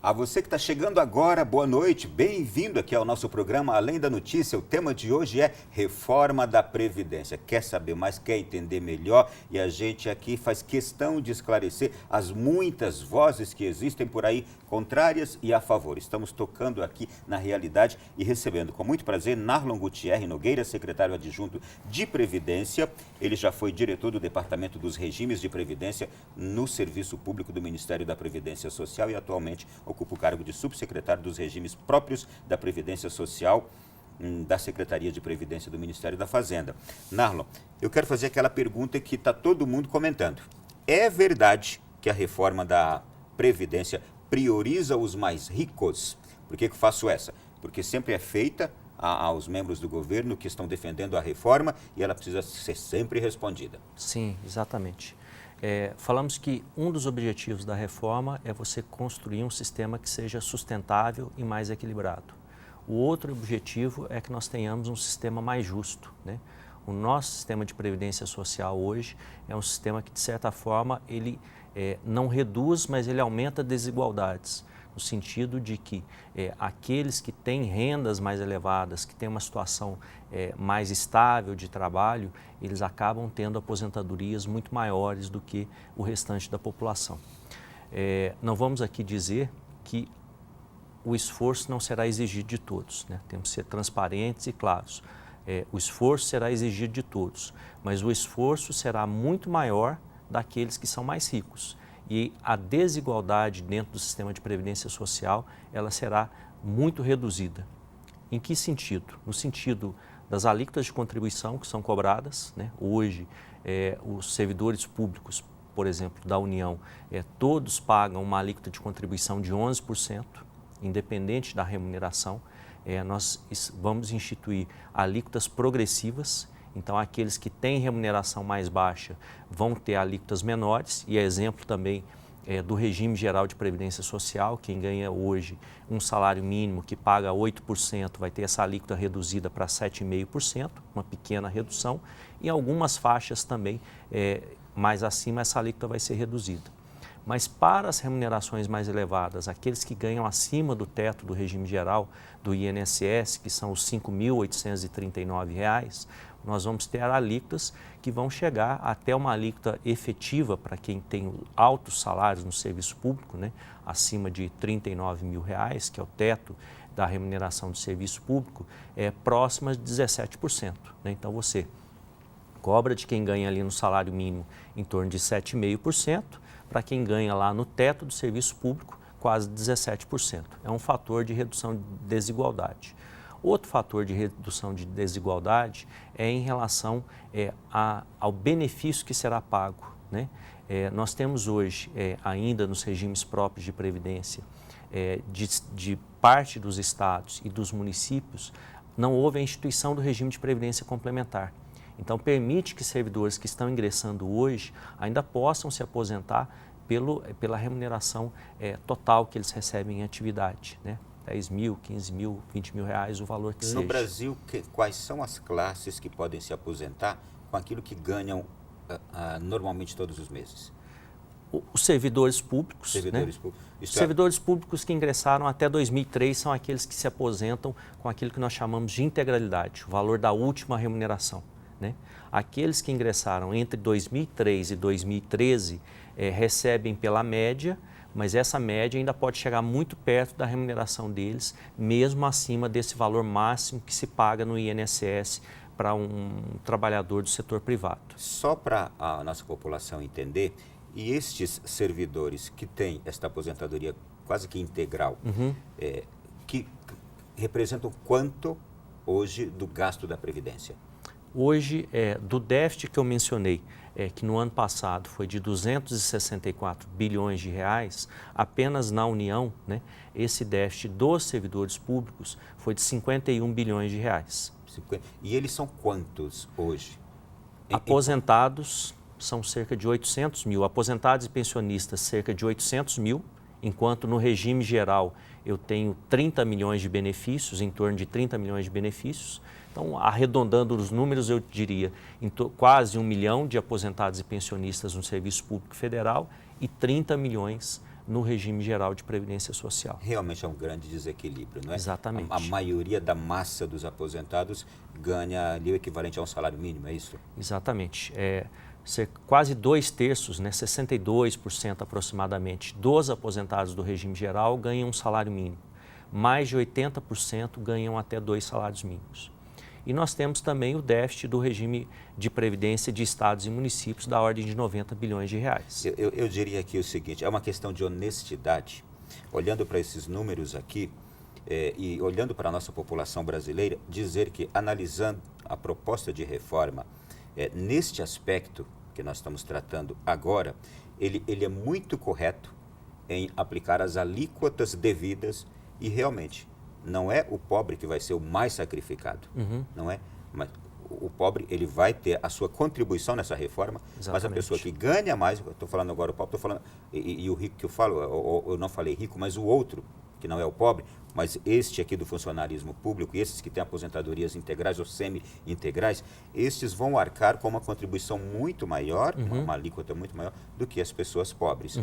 A você que está chegando agora, boa noite, bem-vindo aqui ao nosso programa Além da Notícia. O tema de hoje é Reforma da Previdência. Quer saber mais, quer entender melhor? E a gente aqui faz questão de esclarecer as muitas vozes que existem por aí, contrárias e a favor. Estamos tocando aqui na realidade e recebendo com muito prazer Narlon Gutierre Nogueira, secretário adjunto de Previdência. Ele já foi diretor do Departamento dos Regimes de Previdência no Serviço Público do Ministério da Previdência Social e atualmente ocupa o cargo de subsecretário dos regimes próprios da Previdência Social da Secretaria de Previdência do Ministério da Fazenda. Narlon, eu quero fazer aquela pergunta que está todo mundo comentando. É verdade que a reforma da Previdência prioriza os mais ricos? Por que eu faço essa? Porque sempre é feita aos membros do governo que estão defendendo a reforma e ela precisa ser sempre respondida. Sim, exatamente. Falamos que um dos objetivos da reforma é você construir um sistema que seja sustentável e mais equilibrado. O outro objetivo é que nós tenhamos um sistema mais justo, né? O nosso sistema de previdência social hoje é um sistema que, de certa forma, ele não reduz, mas ele aumenta desigualdades, no sentido de que aqueles que têm rendas mais elevadas, que têm uma situação mais estável de trabalho, eles acabam tendo aposentadorias muito maiores do que o restante da população. Não vamos aqui dizer que o esforço não será exigido de todos, né? Temos que ser transparentes e claros. O esforço será exigido de todos, mas o esforço será muito maior daqueles que são mais ricos. E a desigualdade dentro do sistema de previdência social, ela será muito reduzida. Em que sentido? No sentido das alíquotas de contribuição que são cobradas, né? Hoje, os servidores públicos, por exemplo, da União, todos pagam uma alíquota de contribuição de 11%, independente da remuneração. Nós vamos instituir alíquotas progressivas. Então, aqueles que têm remuneração mais baixa vão ter alíquotas menores, e é exemplo também do regime geral de previdência social. Quem ganha hoje um salário mínimo que paga 8% vai ter essa alíquota reduzida para 7,5%, uma pequena redução. Em algumas faixas também, mais acima, essa alíquota vai ser reduzida. Mas para as remunerações mais elevadas, aqueles que ganham acima do teto do regime geral do INSS, que são os R$ 5.839, nós vamos ter alíquotas que vão chegar até uma alíquota efetiva para quem tem altos salários no serviço público, né, acima de R$ 39 mil, que é o teto da remuneração do serviço público, próxima de 17%. Né? Então, você cobra de quem ganha ali no salário mínimo em torno de 7,5%, para quem ganha lá no teto do serviço público, quase 17%. É um fator de redução de desigualdade. Outro fator de redução de desigualdade é em relação ao benefício que será pago, né? Nós temos hoje, ainda nos regimes próprios de previdência, de parte dos estados e dos municípios, não houve a instituição do regime de previdência complementar. Então, permite que servidores que estão ingressando hoje ainda possam se aposentar pela remuneração total que eles recebem em atividade, né? 10 mil, 15 mil, 20 mil reais, o valor que seja. No Brasil, quais são as classes que podem se aposentar com aquilo que ganham normalmente todos os meses? Os servidores públicos. Servidores, né? públicos. Os servidores públicos que ingressaram até 2003 são aqueles que se aposentam com aquilo que nós chamamos de integralidade, o valor da última remuneração, né? Aqueles que ingressaram entre 2003 e 2013 recebem pela média, mas essa média ainda pode chegar muito perto da remuneração deles, mesmo acima desse valor máximo que se paga no INSS para um trabalhador do setor privado. Só para a nossa população entender, e estes servidores que têm esta aposentadoria quase que integral, que representam quanto hoje do gasto da Previdência? Hoje, do déficit que eu mencionei, que no ano passado foi de 264 bilhões de reais, apenas na União, né, esse déficit dos servidores públicos foi de 51 bilhões de reais. E eles são quantos hoje? Aposentados são cerca de 800 mil, aposentados e pensionistas cerca de 800 mil, enquanto no regime geral eu tenho 30 milhões de benefícios, em torno de 30 milhões de benefícios. Então, arredondando os números, eu diria quase 1 milhão de aposentados e pensionistas no Serviço Público Federal e 30 milhões no regime geral de previdência social. Realmente é um grande desequilíbrio, não é? Exatamente. A maioria da massa dos aposentados ganha ali o equivalente a um salário mínimo, é isso? Exatamente. Quase 2/3, né, 62% aproximadamente, dos aposentados do regime geral ganham um salário mínimo. Mais de 80% ganham até 2 salários mínimos. E nós temos também o déficit do regime de previdência de estados e municípios da ordem de 90 bilhões de reais. Eu diria aqui o seguinte, é uma questão de honestidade. Olhando para esses números aqui e olhando para a nossa população brasileira, dizer que analisando a proposta de reforma, neste aspecto que nós estamos tratando agora, ele é muito correto em aplicar as alíquotas devidas e realmente não é o pobre que vai ser o mais sacrificado, não é? Mas o pobre ele vai ter a sua contribuição nessa reforma, Exatamente. mas a pessoa que ganha mais, eu estou falando agora o pobre, estou falando, e o rico que eu falo, eu não falei rico, mas o outro, que não é o pobre, mas este aqui do funcionalismo público, e esses que têm aposentadorias integrais ou semi-integrais, estes vão arcar com uma contribuição muito maior, uma alíquota muito maior, do que as pessoas pobres.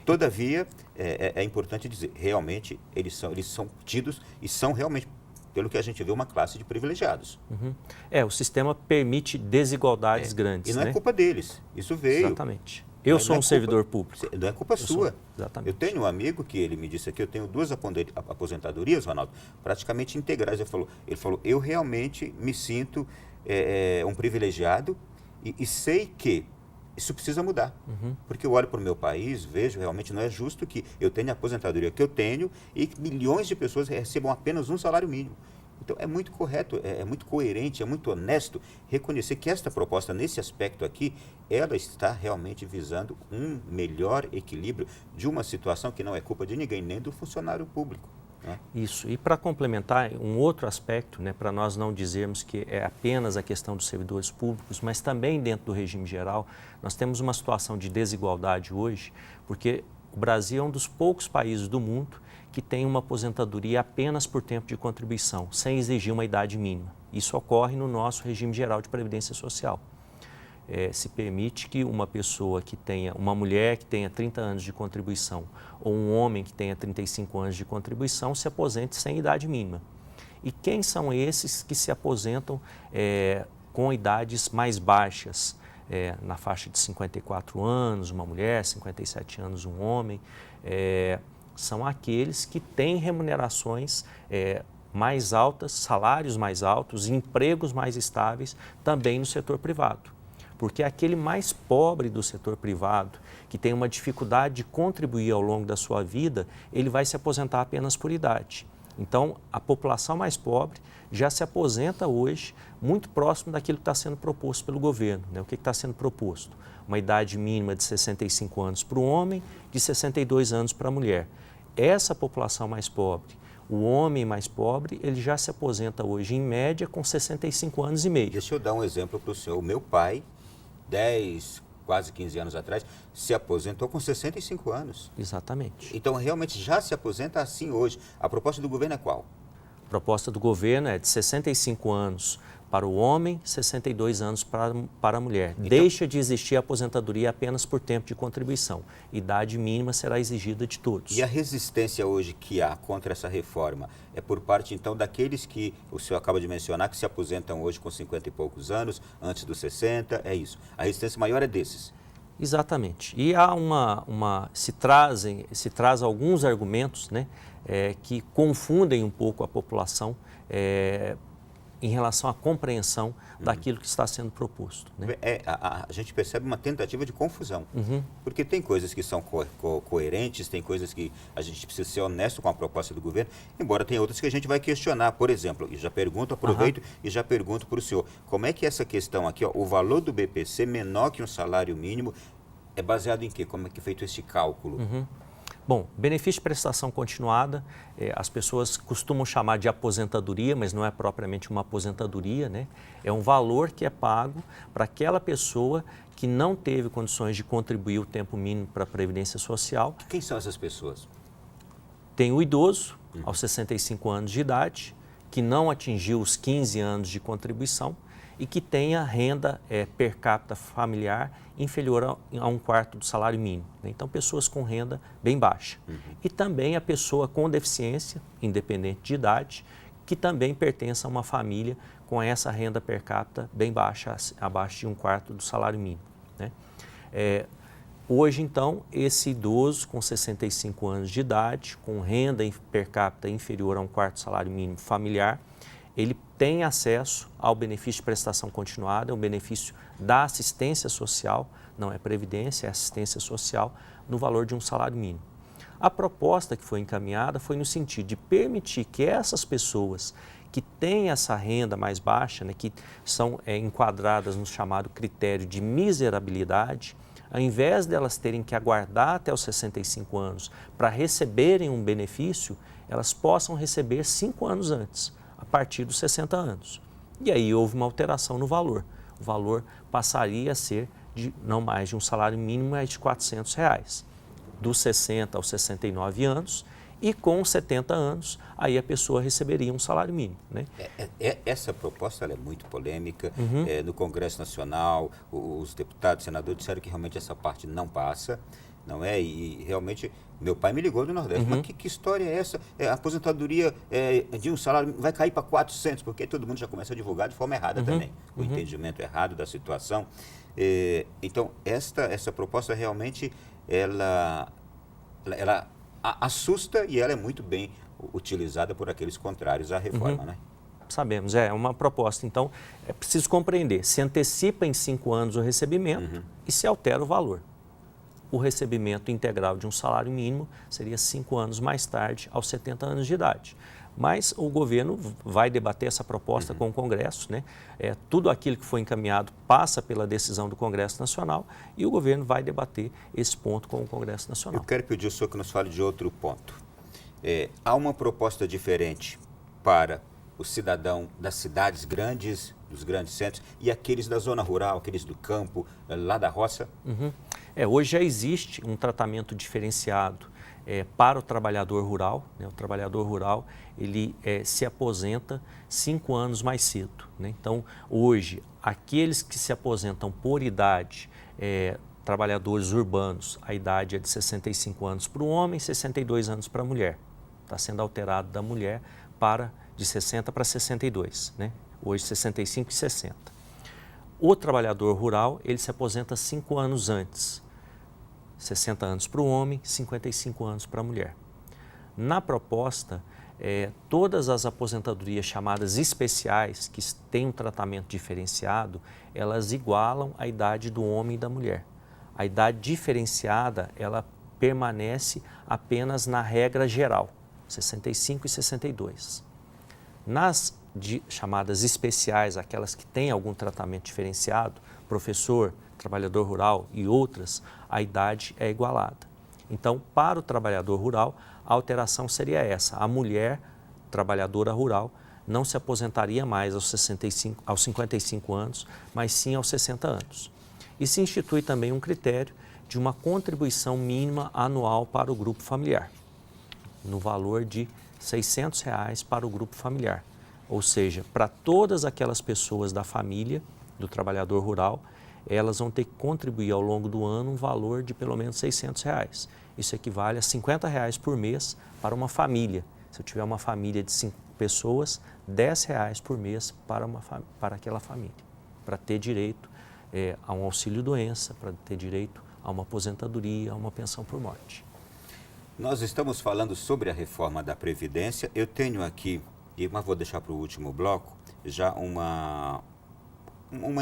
Todavia, é importante dizer, realmente, eles são tidos e são realmente, pelo que a gente vê, uma classe de privilegiados. O sistema permite desigualdades grandes. E não né? é culpa deles, isso veio. Exatamente. Eu sou um servidor público. Não é culpa sua. Exatamente. Eu tenho um amigo que ele me disse aqui, eu tenho 2 aposentadorias, Ronaldo, praticamente integrais. Ele falou, eu realmente me sinto um privilegiado e sei que isso precisa mudar. Porque eu olho para o meu país, vejo realmente não é justo que eu tenha a aposentadoria que eu tenho e que milhões de pessoas recebam apenas um salário mínimo. Então, é muito correto, é muito coerente, é muito honesto reconhecer que esta proposta, nesse aspecto aqui, ela está realmente visando um melhor equilíbrio de uma situação que não é culpa de ninguém, nem do funcionário público. Né? Isso. E para complementar, um outro aspecto, né, para nós não dizermos que é apenas a questão dos servidores públicos, mas também dentro do regime geral, nós temos uma situação de desigualdade hoje, porque o Brasil é um dos poucos países do mundo que tem uma aposentadoria apenas por tempo de contribuição, sem exigir uma idade mínima. Isso ocorre no nosso regime geral de previdência social. Se permite que uma mulher que tenha 30 anos de contribuição ou um homem que tenha 35 anos de contribuição se aposente sem idade mínima. E quem são esses que se aposentam com idades mais baixas? Na faixa de 54 anos, uma mulher, 57 anos, um homem. São aqueles que têm remunerações mais altas, salários mais altos, empregos mais estáveis também no setor privado. Porque aquele mais pobre do setor privado, que tem uma dificuldade de contribuir ao longo da sua vida, ele vai se aposentar apenas por idade. Então, a população mais pobre já se aposenta hoje muito próximo daquilo que está sendo proposto pelo governo. Né? O que está sendo proposto? Uma idade mínima de 65 anos para o homem, de 62 anos para a mulher. Essa população mais pobre, o homem mais pobre, ele já se aposenta hoje, em média, com 65 anos e meio. Deixa eu dar um exemplo para o senhor. O meu pai, 10, quase 15 anos atrás, se aposentou com 65 anos. Exatamente. Então, realmente, já se aposenta assim hoje. A proposta do governo é qual? A proposta do governo é de 65 anos para o homem, 62 anos para a mulher. Então, deixa de existir a aposentadoria apenas por tempo de contribuição. Idade mínima será exigida de todos. E a resistência hoje que há contra essa reforma é por parte, então, daqueles que o senhor acaba de mencionar, que se aposentam hoje com 50 e poucos anos, antes dos 60, é isso. A resistência maior é desses. Exatamente. E há se traz alguns argumentos, né, que confundem um pouco a população em relação à compreensão daquilo que está sendo proposto. Né? A gente percebe uma tentativa de confusão, porque tem coisas que são coerentes, tem coisas que a gente precisa ser honesto com a proposta do governo, embora tenha outras que a gente vai questionar. Por exemplo, e já pergunto, aproveito e já pergunto para o senhor, como é que essa questão aqui, o valor do BPC menor que um salário mínimo, é baseado em quê? Como é que é feito esse cálculo? Bom, benefício de prestação continuada, as pessoas costumam chamar de aposentadoria, mas não é propriamente uma aposentadoria, né? É um valor que é pago para aquela pessoa que não teve condições de contribuir o tempo mínimo para a Previdência Social. Quem são essas pessoas? Tem o idoso, aos 65 anos de idade, que não atingiu os 15 anos de contribuição, e que tenha renda per capita familiar inferior a 1/4 do salário mínimo, né? Então, pessoas com renda bem baixa. E também a pessoa com deficiência, independente de idade, que também pertença a uma família com essa renda per capita bem baixa, abaixo de 1/4 do salário mínimo, né? Hoje, então, esse idoso com 65 anos de idade, com renda per capita inferior a 1/4 do salário mínimo familiar, ele tem acesso ao benefício de prestação continuada, o benefício da assistência social, não é previdência, é assistência social, no valor de um salário mínimo. A proposta que foi encaminhada foi no sentido de permitir que essas pessoas que têm essa renda mais baixa, né, que são enquadradas no chamado critério de miserabilidade, ao invés delas terem que aguardar até os 65 anos para receberem um benefício, elas possam receber 5 anos antes, a partir dos 60 anos. E aí houve uma alteração no valor. O valor passaria a ser de não mais de um salário mínimo, mas de R$400, dos 60 aos 69 anos, e com 70 anos, aí a pessoa receberia um salário mínimo, né? Essa proposta ela é muito polêmica. No Congresso Nacional, os deputados, senadores disseram que realmente essa parte não passa, não é? E realmente, meu pai me ligou do Nordeste, mas que história é essa? A aposentadoria de um salário vai cair para 400, porque todo mundo já começa a divulgar de forma errada também, o entendimento errado da situação. Então, essa proposta realmente, ela assusta e ela é muito bem utilizada por aqueles contrários à reforma, né? Sabemos, é uma proposta. Então, é preciso compreender, se antecipa em 5 anos o recebimento e se altera o valor. O recebimento integral de um salário mínimo seria 5 anos mais tarde, aos 70 anos de idade. Mas o governo vai debater essa proposta com o Congresso, né? Tudo aquilo que foi encaminhado passa pela decisão do Congresso Nacional e o governo vai debater esse ponto com o Congresso Nacional. Eu quero pedir ao senhor que nos fale de outro ponto. Há uma proposta diferente para o cidadão das cidades grandes, dos grandes centros, e aqueles da zona rural, aqueles do campo, lá da roça? Hoje já existe um tratamento diferenciado para o trabalhador rural, né? O trabalhador rural ele se aposenta 5 anos mais cedo, né? Então, hoje, aqueles que se aposentam por idade, trabalhadores urbanos, a idade é de 65 anos para o homem, 62 anos para a mulher. Está sendo alterado da mulher de 60 para 62, né? Hoje 65 e 60. O trabalhador rural, ele se aposenta 5 anos antes. 60 anos para o homem, 55 anos para a mulher. Na proposta, todas as aposentadorias chamadas especiais, que têm um tratamento diferenciado, elas igualam a idade do homem e da mulher. A idade diferenciada, ela permanece apenas na regra geral, 65 e 62. Nas chamadas especiais, aquelas que têm algum tratamento diferenciado, professor, trabalhador rural e outras, a idade é igualada. Então, para o trabalhador rural, a alteração seria essa. A mulher trabalhadora rural não se aposentaria mais aos 55 anos, mas sim aos 60 anos. E se institui também um critério de uma contribuição mínima anual para o grupo familiar, no valor de R$ 600 para o grupo familiar. Ou seja, para todas aquelas pessoas da família do trabalhador rural, elas vão ter que contribuir ao longo do ano um valor de pelo menos R$ 600. Isso equivale a R$ 50 por mês para uma família. Se eu tiver uma família de 5 pessoas, R$ 10 por mês para aquela família, para ter direito a um auxílio-doença, para ter direito a uma aposentadoria, a uma pensão por morte. Nós estamos falando sobre a reforma da Previdência. Eu tenho aqui, mas vou deixar para o último bloco, já uma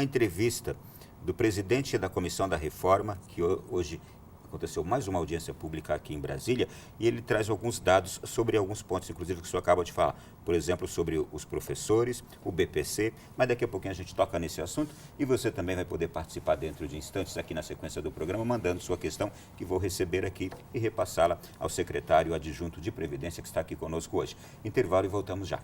entrevista do presidente da Comissão da Reforma, que hoje aconteceu mais uma audiência pública aqui em Brasília, e ele traz alguns dados sobre alguns pontos, inclusive, que o senhor acaba de falar. Por exemplo, sobre os professores, o BPC, mas daqui a pouquinho a gente toca nesse assunto e você também vai poder participar dentro de instantes aqui na sequência do programa, mandando sua questão, que vou receber aqui e repassá-la ao secretário adjunto de Previdência que está aqui conosco hoje. Intervalo e voltamos já.